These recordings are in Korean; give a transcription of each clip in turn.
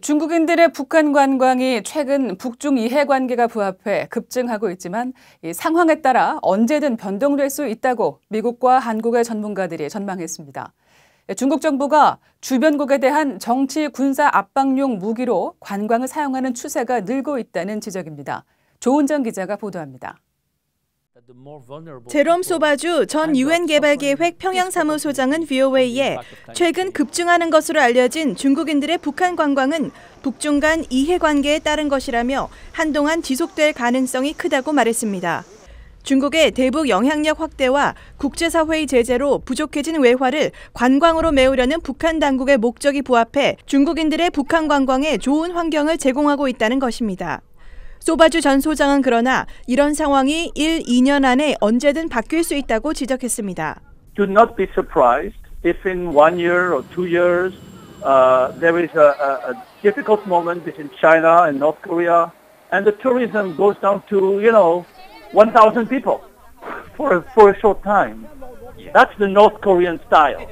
중국인들의 북한 관광이 최근 북중 이해관계가 부합해 급증하고 있지만 이 상황에 따라 언제든 변동될 수 있다고 미국과 한국의 전문가들이 전망했습니다. 중국 정부가 주변국에 대한 정치 군사 압박용 무기로 관광을 사용하는 추세가 늘고 있다는 지적입니다. 조은정 기자가 보도합니다. 제롬 소바주 전 유엔 개발계획 평양사무소장은 VOA에 최근 급증하는 것으로 알려진 중국인들의 북한 관광은 북중 간 이해관계에 따른 것이라며 한동안 지속될 가능성이 크다고 말했습니다. 중국의 대북 영향력 확대와 국제사회의 제재로 부족해진 외화를 관광으로 메우려는 북한 당국의 목적이 부합해 중국인들의 북한 관광에 좋은 환경을 제공하고 있다는 것입니다. 소바주 전 소장은 그러나 이런 상황이 1, 2년 안에 언제든 바뀔 수 있다고 지적했습니다. Do not be surprised if in 1 year or 2 years there is a difficult moment between China and North Korea and the tourism goes down to, 1,000 people for a short time. That's the North Korean style.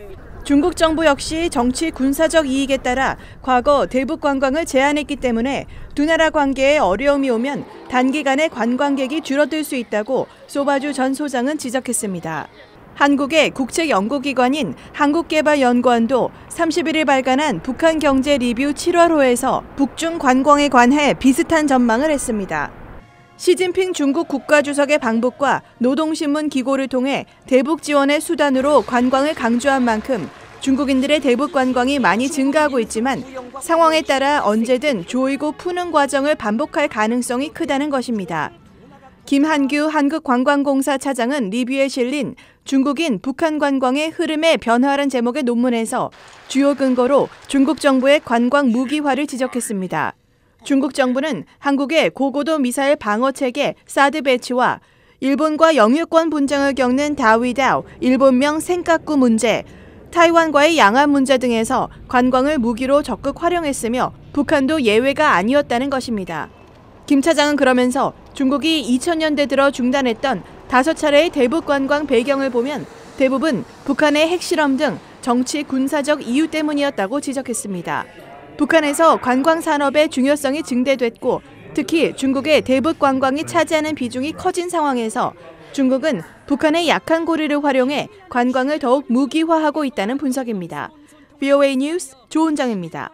중국 정부 역시 정치 군사적 이익에 따라 과거 대북 관광을 제한했기 때문에 두 나라 관계에 어려움이 오면 단기간에 관광객이 줄어들 수 있다고 소바주 전 소장은 지적했습니다. 한국의 국책연구기관인 한국개발연구원도 31일 발간한 북한 경제 리뷰 7월호에서 북중 관광에 관해 비슷한 전망을 했습니다. 시진핑 중국 국가주석의 방북과 노동신문 기고를 통해 대북 지원의 수단으로 관광을 강조한 만큼 중국인들의 대북 관광이 많이 증가하고 있지만 상황에 따라 언제든 조이고 푸는 과정을 반복할 가능성이 크다는 것입니다. 김한규 한국관광공사 차장은 리뷰에 실린 중국인 북한 관광의 흐름의 변화라는 제목의 논문에서 주요 근거로 중국 정부의 관광 무기화를 지적했습니다. 중국 정부는 한국의 고고도 미사일 방어 체계 사드 배치와 일본과 영유권 분쟁을 겪는 다위다오, 일본명 센카쿠 문제, 타이완과의 양안 문제 등에서 관광을 무기로 적극 활용했으며 북한도 예외가 아니었다는 것입니다. 김 차장은 그러면서 중국이 2000년대 들어 중단했던 5차례의 대북 관광 배경을 보면 대부분 북한의 핵실험 등 정치 군사적 이유 때문이었다고 지적했습니다. 북한에서 관광 산업의 중요성이 증대됐고 특히 중국의 대북 관광이 차지하는 비중이 커진 상황에서 중국은 북한의 약한 고리를 활용해 관광을 더욱 무기화하고 있다는 분석입니다. VOA 뉴스 조은정입니다.